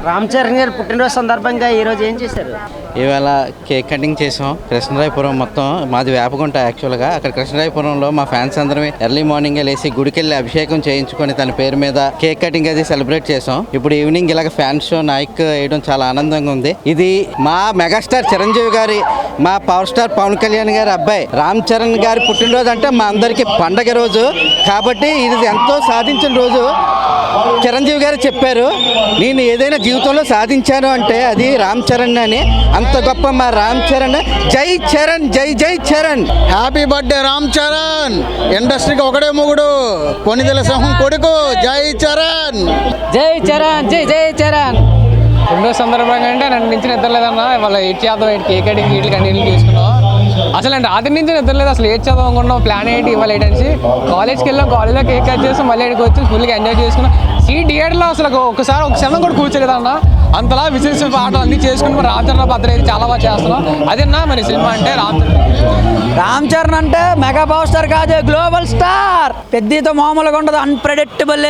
రామ్ చరణ్ గారు పుట్టినరోజు సందర్భంగా ఈరోజు ఏం చేశారు? ఇవాళ కేక్ కటింగ్ చేసాం. కృష్ణరాయపురం మొత్తం మాది వేపగుంట. యాక్చువల్గా అక్కడ కృష్ణరాయపురంలో మా ఫ్యాన్స్ అందరమే ఎర్లీ మార్నింగ్ లేసి గుడికెళ్ళి అభిషేకం చేయించుకొని తన పేరు మీద కేక్ కటింగ్ అది సెలబ్రేట్ చేసాం. ఇప్పుడు ఈవినింగ్ ఇలాగ ఫ్యాన్స్ షో నాయక్ వేయడం చాలా ఆనందంగా ఉంది. ఇది మా మెగాస్టార్ చిరంజీవి గారి, మా పవర్ స్టార్ పవన్ కళ్యాణ్ గారి అబ్బాయి రామ్ చరణ్ గారి పుట్టినరోజు అంటే మా అందరికీ పండగ రోజు కాబట్టి ఇది ఎంతో సాధించిన రోజు. చిరంజీవి గారు చెప్పారు, నేను ఏదైనా జీవితంలో సాధించాను అంటే అది రామ్ చరణ్ అని. అంత గొప్ప మా రామ్ చరణ్. జై చరణ్, జై జై చరణ్. Happy birthday Ram Charan. ఇండస్ట్రీకి ఒకడే మొగుడు, కొనిదెల సింహం కొడుకు. జై చరణ్, జై చరణ్, జై జై చరణ్. రెండో సందర్భంగా అంటే నన్ను నుంచి నిద్రలేదన్న. వాళ్ళ 8 చేద్దాం, కేక్ కటింగ్ వీటికి అన్నింటికి తీసుకున్నాం. అసలు అంటే ఆది నుంచి నిద్రలేదు. అసలు 8 చేద్దాం అనుకున్నాం. ప్లాన్ ఏంటి ఇవాళ 8 అనేసి కాలేజ్కి వెళ్ళాం. కాలేజ్లో కేక్ కట్ చేస్తాం, మళ్ళీ ఇక్కడికి వచ్చి ఫుల్గా ఎంజాయ్ చేసుకున్నాం. థియేటర్లో అసలు ఒక క్షణం కూడా కూర్చోలేదన్న. అంతలా విశేష పాటలు అన్నీ చేసుకుని మరి రామ్ చరణ్ బర్త్డే అయితే చాలా బాగా చేస్తున్నాం. అదేనా మరి సినిమా అంటే రామ్ చరణ్ అంటే మెగా పవర్ స్టార్ కాదు, గ్లోబల్ స్టార్. పెద్దతో మామూలుగా ఉండదు, unpredictable.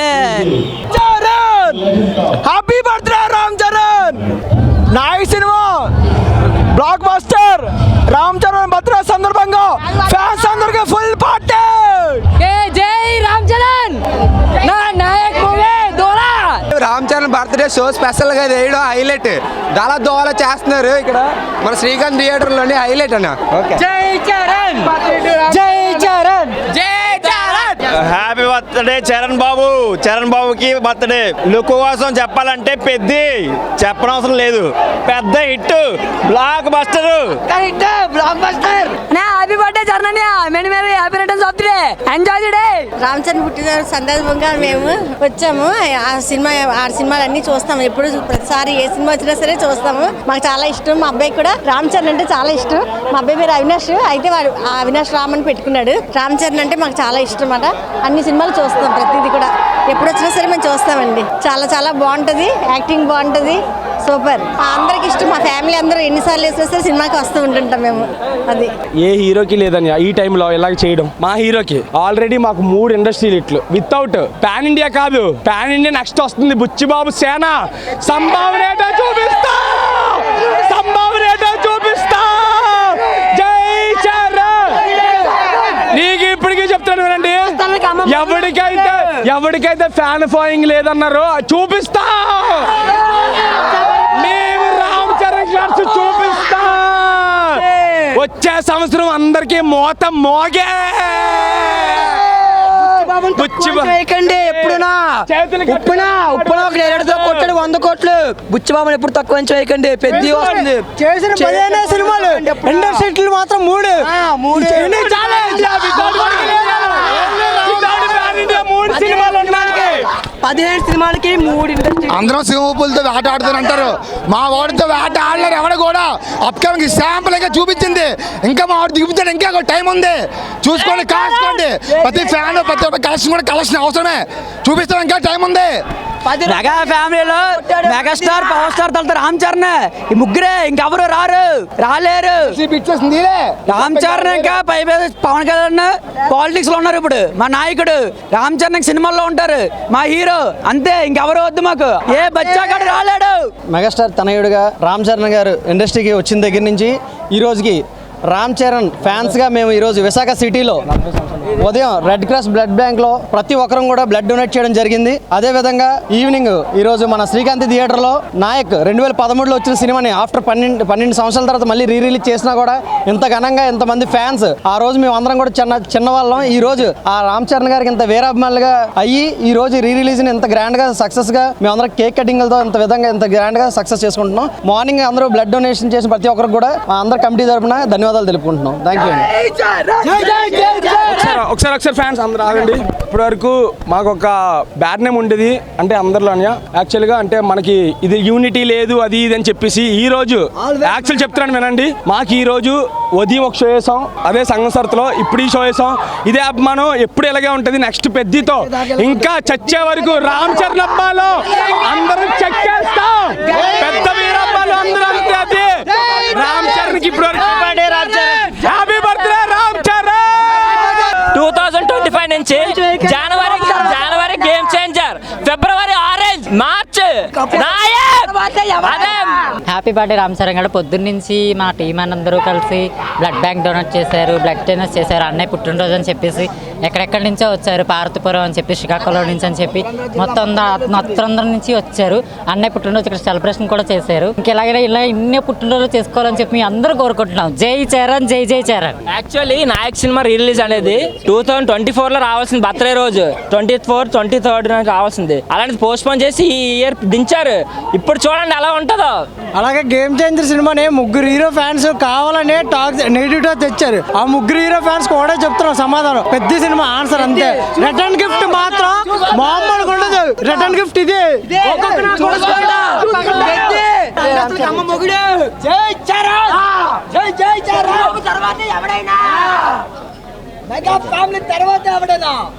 Happy birthday Ram Charan. Nayak cinema blockbuster. Ram Charan birthday సందర్భంగా ఫ్యాన్స్ అందరికి ఫుల్ పార్టీ. జై రామ్ చరణ్. నా నాయక్ మూవీ దోలా. Ram Charan birthday show special గా వేయడం హైలైట్. చాలా దోలా చేస్తున్నారు ఇక్కడ మన శ్రీకాంత్ థియేటర్ లోని హైలైట్ అన్న. జై చరణ్, జై చరణ్, జై చరణ్. హ్యాపీ బర్త్డే చరణ్ బాబు. చరణ్ బాబుకి బర్త్డే లుక్ కోసం చెప్పాలంటే పెద్ద చెప్పనవసరం లేదు, పెద్ద hit, blockbuster. Happy birthday Charan అన్నయ్య. Many many happy returns of the day. Enjoy the day. Ram Charan పుట్టినరోజు సందర్భంగా మేము వచ్చాము. ఆ సినిమాలు అన్ని చూస్తాము. ఎప్పుడు ప్రతిసారి ఏ సినిమా వచ్చినా సరే చూస్తాము. మాకు చాలా ఇష్టం. మా అబ్బాయికి కూడా రామ్ చరణ్ అంటే చాలా ఇష్టం. మా అబ్బాయి పేరు అవినాష్. అయితే వాడు అవినాష్ రామ్ అని పెట్టుకున్నాడు. రామ్ చరణ్ అంటే మాకు చాలా ఇష్టం అన్నమాట. అన్ని సినిమాలు చూస్తాం, ప్రతిదీ కూడా ఎప్పుడు వచ్చినా సరే మేము చూస్తామండి. చాలా చాలా బాగుంటుంది, యాక్టింగ్ బాగుంటుంది, సూపర్. అందరికి ఇష్టం. మా ఫ్యామిలీ అందరూ ఎన్నిసార్లు వేసినా సరే సినిమాకి వస్తూ ఉంటుంటాం మేము. అది ఏ హీరోకి లేదని ఈ టైంలో ఇలాగ చేయడం. మా హీరోకి ఆల్రెడీ మాకు 3 ఇండస్ట్రీ హిట్లు వితౌట్ పాన్ ఇండియా కాదు, పాన్ ఇండియా నెక్స్ట్ వస్తుంది. బుచ్చిబాబు సేన. సంభావన ఏంటో చూపిస్తా, సంభావన ఏంటో చూపిస్తా. జై చరణ్. నీకు ఇప్పటికీ చెప్తాను వినండి, ఎవరికైతే ఫ్యాన్ ఫాలోయింగ్ లేదన్నారో చూపిస్తా. మేము రామ్ చరణ్ షాట్స్ చూపిస్తా. వచ్చే సంవత్సరం అందరికీ మోత మోగే. ఎప్పుడునా ఉప్పునా ఒక 2 కొట్టాడు 100 కోట్లు. బుచ్చిబాబుని ఎప్పుడు తక్కువ వేయకండి. పెద్ద వస్తుంది. చేసిన 15 సినిమాలు, ఇండస్ట్రీలు మాత్రం 3 15 సినిమాలకి 3 ఇండస్ట్రీ. అందరం సింహపులతో వేట ఆడుతారు అంటారు. మా వాడితో వేట ఆడలేరు ఎవడ కూడా. అప్కమింగ్ శాంపుల్ ఇంకా చూపించింది. ఇంకా మా వాడు దిగుతాడు. ఇంకా టైం ఉంది, చూసుకోండి, కాసుకోండి. ప్రతి ఫ్యాన్ ప్రతి ఒక్క కలెక్షన్ కూడా కలెక్షన్ అవసరమే. చూపిస్తాం, ఇంకా టైం ఉంది. మెగా ఫ్యామిలీలో మెగాస్టార్ పవర్ స్టార్ తలతో రామ్ చరణ్. ఈ ముగ్గురే, ఇంకెవరు రాలేరు. రామ్ చరణ్ ఇంకా పై పవన్ కళ్యాణ్ పాలిటిక్స్ లో ఉన్నారు. ఇప్పుడు మా నాయకుడు రామ్ చరణ్ సినిమాల్లో ఉంటారు. మా హీరో అంతే, ఇంకెవరు వద్దు మాకు. ఏ బచ్చాగాడు రాలేడు. మెగాస్టార్ తనయుడుగా రామ్ చరణ్ గారు ఇండస్ట్రీకి వచ్చిన దగ్గర నుంచి ఈ రోజుకి రామ్ చరణ్ ఫ్యాన్స్గా మేము ఈరోజు విశాఖ సిటీలో ఉదయం రెడ్ క్రాస్ బ్లడ్ బ్యాంక్లో ప్రతి ఒక్కరం కూడా బ్లడ్ డొనేట్ చేయడం జరిగింది. అదేవిధంగా ఈవినింగ్ ఈరోజు మన శ్రీకాంత్ థియేటర్లో నాయక్ 2013లో వచ్చిన సినిమాని ఆఫ్టర్ 12 సంవత్సరాల తర్వాత మళ్ళీ రిలీజ్ చేసినా కూడా ఇంత ఘనంగా ఇంతమంది ఫ్యాన్స్ ఆ రోజు మేము అందరం కూడా చిన్నవాళ్ళం. ఈ రోజు ఆ రామ్ చరణ్ గారికి ఇంత వీరాభిమానులుగా అయ్యి ఈ రోజు రిలీజ్ని ఇంత గ్రాండ్గా సక్సెస్గా మేము అందరం కేక్ కటింగ్లతో ఇంత గ్రాండ్గా సక్సెస్ చేసుకుంటున్నాం. మార్నింగ్ అందరూ బ్లడ్ డొనేషన్ చేసిన ప్రతి ఒక్కరికి కూడా మా అందరు కమిటీ తరపున ధన్యవాదాలు తెలుపుకుంటున్నాం. Thank you. ఒకసారి ఫ్యాన్స్ అందరూ ఆగండి. ఇప్పటి వరకు మాకు ఒక బ్యాడ్ నేమ్ ఉండేది అంటే అందరిలోనే. యాక్చువల్గా అంటే మనకి ఇది యూనిటీ లేదు అది ఇది అని చెప్పేసి ఈ రోజు యాక్చువల్ చెప్తున్నాను వినండి. మాకు ఈ రోజు ఉదయం ఒక షో వేసాం, అదే సంఘం సరతలో. ఇప్పుడు ఈ షో వేసాం. ఇదే అభిమానం ఎప్పుడు ఇలాగే ఉంటుంది. నెక్స్ట్ పెద్దతో ఇంకా చచ్చే వరకు రామ్ చరణ్ అబ్బాలో అందరూ చెక్ చేస్తాం. పెద్ద వీరబ్బాలు అందరూ అంతే. అది రామ్ చరణ్కి ఇప్పుడు హ్యాపీ బర్త్డే రామ్ చరణ్. 2025 నుంచి జనవరి గేమ్ చేంజర్, ఫిబ్రవరి orange, March happy birthday Ram Charan గారు. పొద్దున్న నుంచి మా టీం అందరూ కలిసి బ్లడ్ బ్యాంక్ డొనేట్ చేశారు, బ్లడ్ డొనేట్ చేశారు. అన్నయ్య పుట్టినరోజు అని చెప్పేసి ఎక్కడెక్కడి నుంచో వచ్చారు, పార్వతీపురం అని చెప్పి, శ్రీకాకుళం నుంచి అని చెప్పి మొత్తం అందరం నుంచి వచ్చారు. అన్నయ్య పుట్టినరోజు ఇక్కడ సెలబ్రేషన్ కూడా చేశారు. ఇంకెలాగైనా ఇలా ఇన్నే పుట్టినరోజు చేసుకోవాలని చెప్పి అందరూ కోరుకుంటున్నాం. జై చరణ్, జై జై చరణ్. యాక్చువల్లీ నాయక్ సినిమా రిలీజ్ అనేది 2024లో రావాల్సింది, బర్త్డే రోజు 24, 23 రావాల్సింది. అలాంటిది పోస్ట్ పోన్ చేసి ఈ ఇయర్ దించారు. ఇప్పుడు చూడండి ఎలా ఉంటుందో. అలాగే గేమ్ చేంజర్ సినిమాని ముగ్గురు హీరో ఫ్యాన్స్ కావాలనే టాక్ నెగిటివ్ గా తెచ్చారు. ఆ ముగ్గురు హీరో ఫ్యాన్స్ కూడా చెప్తున్నారు సమాధానం. పెద్ద సినిమా ఆన్సర్ అంతే. రిటర్న్ గిఫ్ట్ మాత్రం మామూలుగా ఉండదు. రిటర్న్ గిఫ్ట్ ఇది.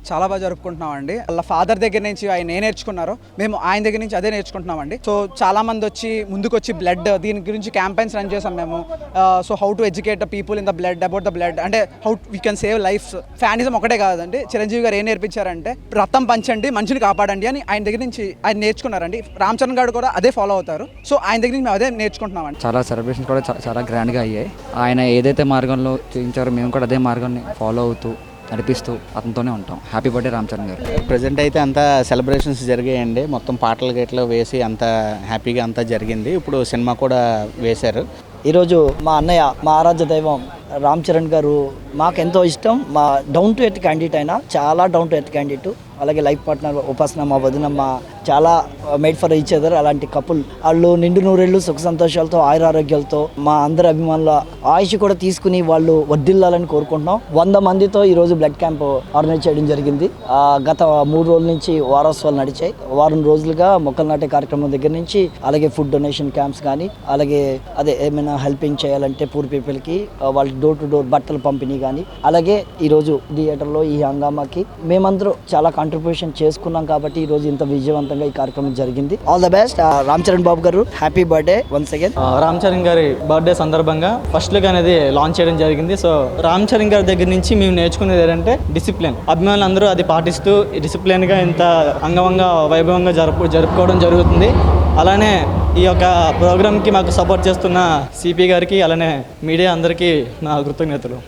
చాలా బాగా జరుపుకుంటున్నాం అండి. వాళ్ళ ఫాదర్ దగ్గర నుంచి ఆయన ఏ నేర్చుకున్నారో మేము ఆయన దగ్గర నుంచి అదే నేర్చుకుంటున్నాం అండి. సో చాలా మంది వచ్చి ముందుకొచ్చి బ్లడ్ దీని గురించి క్యాంపెయిన్స్ రన్ చేసాం మేము. So how to educate the people in the blood, about the blood, అంటే how we can save life. Fanism ఒకటే కాదండి. చిరంజీవి గారు ఏం నేర్పించారంటే రక్తం పంచండి, మనిషిని కాపాడండి అని ఆయన దగ్గర నుంచి ఆయన నేర్చుకున్నారండి. రామ్ చరణ్ గారు కూడా అదే ఫాలో అవుతారు. సో ఆయన దగ్గర నుంచి మేము అదే నేర్చుకుంటున్నాం అండి. చాలా సెలబ్రేషన్స్ కూడా చాలా గ్రాండ్గా అయ్యాయి. ఆయన ఏదైతే మార్గంలో చేయించారో మేము కూడా అదే మార్గాన్ని ఫాలో అవుతూ నడిపిస్తూ అతనితోనే ఉంటాం. హ్యాపీ బర్త్డే రామ్ చరణ్ గారు. ప్రజెంట్ అయితే అంతా సెలబ్రేషన్స్ జరిగాయండి. మొత్తం పాటలు గేట్లు వేసి అంతా హ్యాపీగా అంతా జరిగింది. ఇప్పుడు సినిమా కూడా వేశారు. ఈరోజు మా అన్నయ్య, మా ఆరాధ్య దైవం రామ్ చరణ్ గారు మాకు ఎంతో ఇష్టం. మా డౌన్ టు ఎర్త్ క్యాండిడేట్ అయినా చాలా డౌన్ టు ఎర్త్ క్యాండిడేట్. అలాగే లైఫ్ పార్ట్నర్ ఉపాసన, మా వదినమ్మ, చాలా మేడ్ ఫర్ ఈచ్ అదర్. అలాంటి కపుల్ వాళ్ళు నిండు నూరేళ్ళు సుఖ సంతోషాలతో ఆయురారోగ్యాలతో మా అందరి అభిమానుల ఆయుష్ కూడా తీసుకుని వాళ్ళు వర్ధిల్లాలని కోరుకుంటున్నాం. 100 మందితో ఈరోజు బ్లడ్ క్యాంప్ ఆర్గనైజ్ చేయడం జరిగింది. గత 3 రోజుల నుంచి వారోత్సవాలు నడిచాయి. వారం రోజులుగా మొక్కలు నాటే కార్యక్రమం దగ్గర నుంచి అలాగే ఫుడ్ డొనేషన్ క్యాంప్స్ కానీ, అలాగే అదే ఏమైనా హెల్పింగ్ చేయాలంటే పూర్ పీపుల్కి వాళ్ళకి డోర్ టు డోర్ బట్టల పంపిణీ కానీ, అలాగే ఈరోజు థియేటర్లో ఈ హంగామాకి మేమందరూ చాలా కాంట్రిబ్యూషన్ చేసుకున్నాం కాబట్టి ఈరోజు ఇంత విజయవంతంగా ఈ కార్యక్రమం జరిగింది. All the best Ram Charan బాబు గారు. Happy birthday once again. Ram Charan గారి బర్త్డే సందర్భంగా ఫస్ట్ లుక్ అనేది లాంచ్ చేయడం జరిగింది. సో రామ్ చరణ్ గారి దగ్గర నుంచి మేము నేర్చుకునేది ఏంటంటే డిసిప్లిన్. అభిమానులందరూ అది పాటిస్తూ డిసిప్లిన్గా ఇంత అంగవంగా వైభవంగా జరుపుకోవడం జరుగుతుంది. అలానే ఈ యొక్క ప్రోగ్రామ్కి మాకు సపోర్ట్ చేస్తున్న సిపి గారికి, అలానే మీడియా అందరికీ నా కృతజ్ఞతలు.